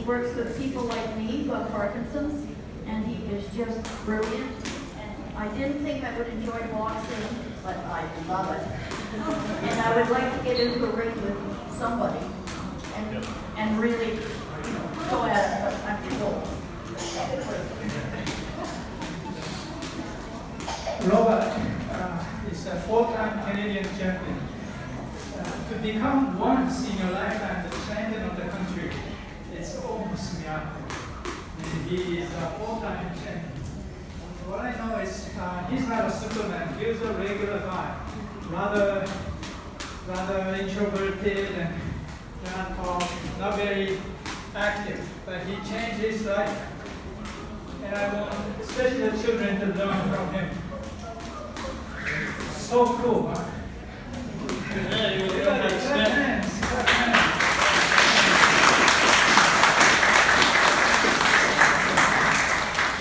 works with people like me who have Parkinson's, and he is just brilliant. And I didn't think I would enjoy boxing, but I love it. And I would like to get into a ring with somebody and really, go at it, but I'm too old. Robert is a four-time Canadian champion. To become once in your lifetime the champion of the country, it's almost miracle. And he is a four-time champion. What I know is he's not a superman. He's a regular guy, rather introverted and not very active. But he changed his life, and I want especially the children to learn from him. So cool, huh? Yeah, you Clap hands.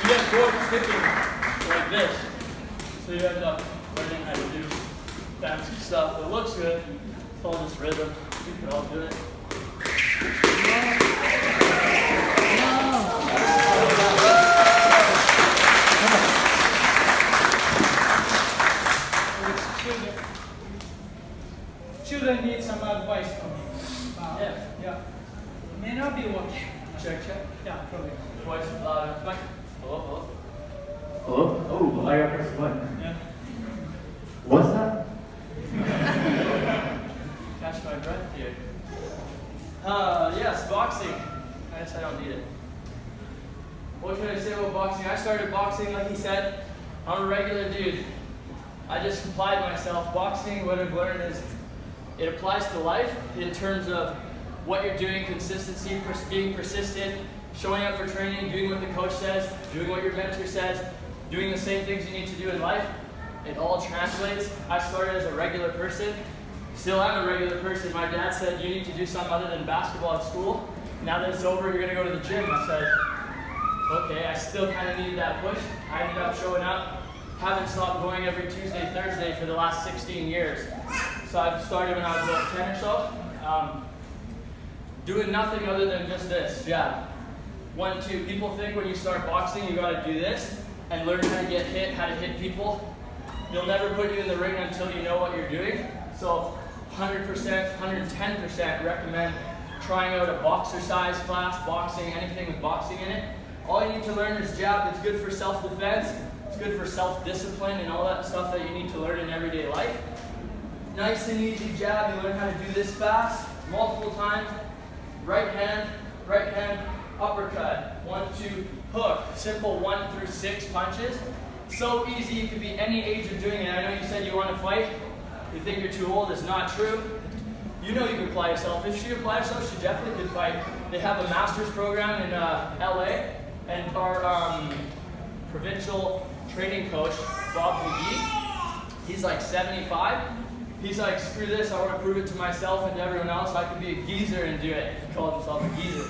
You get bored sticking like this, so you end up learning how to do fancy stuff. It looks good. It's all just rhythm. You can all do it. Children need some advice from you. Yeah. May not be working. Check. Yeah, probably. Voice loud. Hello. Hello? Oh, I got press the button. Yeah. What's that? Catch my breath here. Yes, boxing. I guess I don't need it. What can I say about boxing? I started boxing, like he said. I'm a regular dude. I just applied myself. Boxing, what I've learned is it applies to life in terms of what you're doing, consistency, being persistent, showing up for training, doing what the coach says, doing what your mentor says, doing the same things you need to do in life. It all translates. I started as a regular person. Still am a regular person. My dad said, you need to do something other than basketball at school. Now that it's over, you're going to go to the gym. I said, okay, I still kind of needed that push. I ended up showing up. Haven't stopped going every Tuesday, Thursday for the last 16 years. So I've started when I was about 10 or so. Doing nothing other than just this, jab. 1, 2. People think when you start boxing, you got to do this and learn how to get hit, how to hit people. They'll never put you in the ring until you know what you're doing. So 100%, 110% recommend trying out a boxercise class, boxing, anything with boxing in it. All you need to learn is jab. It's good for self-defense. It's good for self-discipline and all that stuff that you need to learn in everyday life. Nice and easy jab. You learn how to do this fast, multiple times. Right hand, uppercut. 1, 2, hook. Simple 1 through 6 punches. So easy, you could be any age of doing it. I know you said you want to fight. You think you're too old, it's not true. You know you can apply yourself. If she applied herself, she definitely could fight. They have a master's program in LA, and our provincial training coach, Bob McGee, he's like 75. He's like, screw this, I want to prove it to myself and to everyone else. I can be a geezer and do it. He called himself a geezer.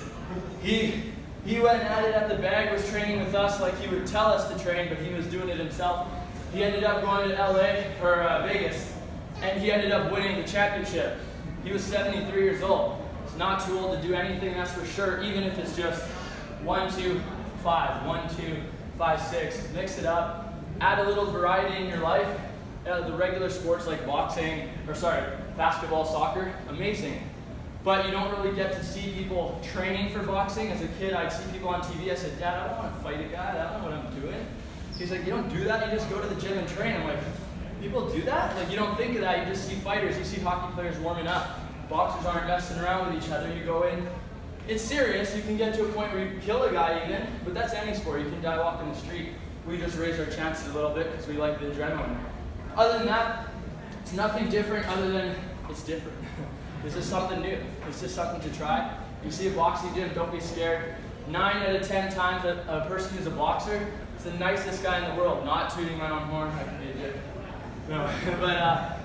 He went at it at the bag, was training with us like he would tell us to train, but he was doing it himself. He ended up going to LA, or Vegas, and he ended up winning the championship. He was 73 years old. He's not too old to do anything, that's for sure, even if it's just 1, 2, 5, 1, 2, 5, 6. Mix it up, add a little variety in your life. The regular sports like basketball, soccer, amazing. But you don't really get to see people training for boxing. As a kid, I'd see people on TV. I said, Dad, I don't want to fight a guy. I don't know what I'm doing. He's like, you don't do that. You just go to the gym and train. I'm like, people do that? Like, you don't think of that. You just see fighters. You see hockey players warming up. Boxers aren't messing around with each other. You go in. It's serious. You can get to a point where you kill a guy even. But that's any sport. You can die walking the street. We just raise our chances a little bit because we like the adrenaline. Other than that, it's nothing different other than it's different. This is something new. It's just something to try. You see a boxing gym, don't be scared. 9 out of 10 times a person who's a boxer is the nicest guy in the world. Not tooting my own horn, I can be a dick. No. But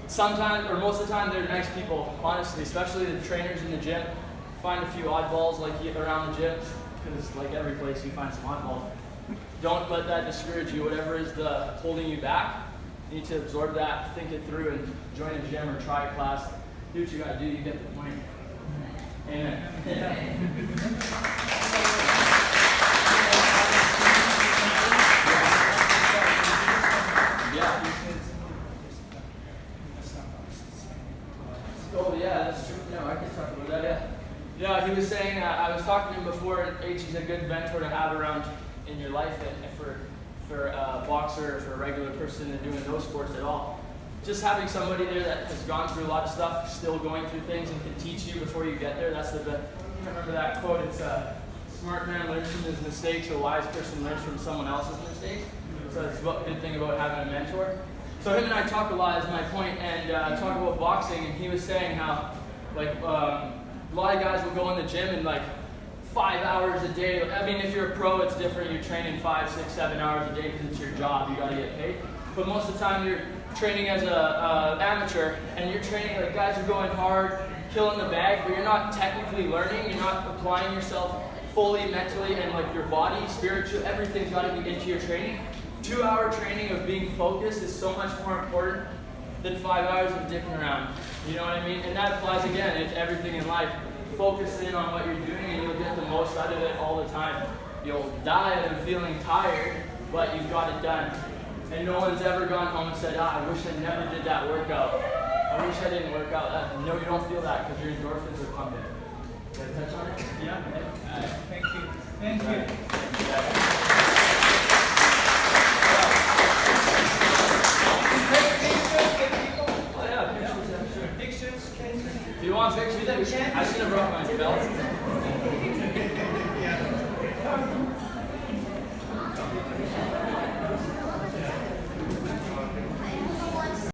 sometimes, or most of the time, they're nice people, honestly, especially the trainers in the gym. Find a few oddballs like around the gym, because like every place you find some oddballs. Don't let that discourage you. Whatever is holding you back, you need to absorb that, think it through, and join a gym or try a class. Do what you gotta do, you get the point. Amen. was talking to him before, and H is a good mentor to have around in your life, and for a boxer or for a regular person and doing no sports at all. Just having somebody there that has gone through a lot of stuff, still going through things, and can teach you before you get there. That's the best. I remember that quote. It's a smart man learns from his mistakes, a wise person learns from someone else's mistakes. So it's a good thing about having a mentor. So him and I talk a lot, is my point, and talk about boxing. And he was saying how, like, a lot of guys will go in the gym and like 5 hours a day. I mean, if you're a pro, it's different. You're training 5, 6, 7 hours a day because it's your job. You got to get paid. But most of the time, you're training as a amateur, and you're training like guys are going hard, killing the bag, but you're not technically learning. You're not applying yourself fully mentally, and like your body, spiritual, everything's got to be into your training. 2-hour training of being focused is so much more important than 5 hours of dicking around. You know what I mean? And that applies again to everything in life. Focus in on what you're doing, and you'll get the most out of it all the time. You'll die of feeling tired, but you've got it done. And no one's ever gone home and said, I wish I never did that workout. I wish I didn't work out. No, you don't feel that because your endorphins are pumping. Can I touch on it? Yeah. Thank you. Thank you. Oh yeah, pictures, yeah, sure. Pictures, can If you want pictures, I should have brought my belt. yeah.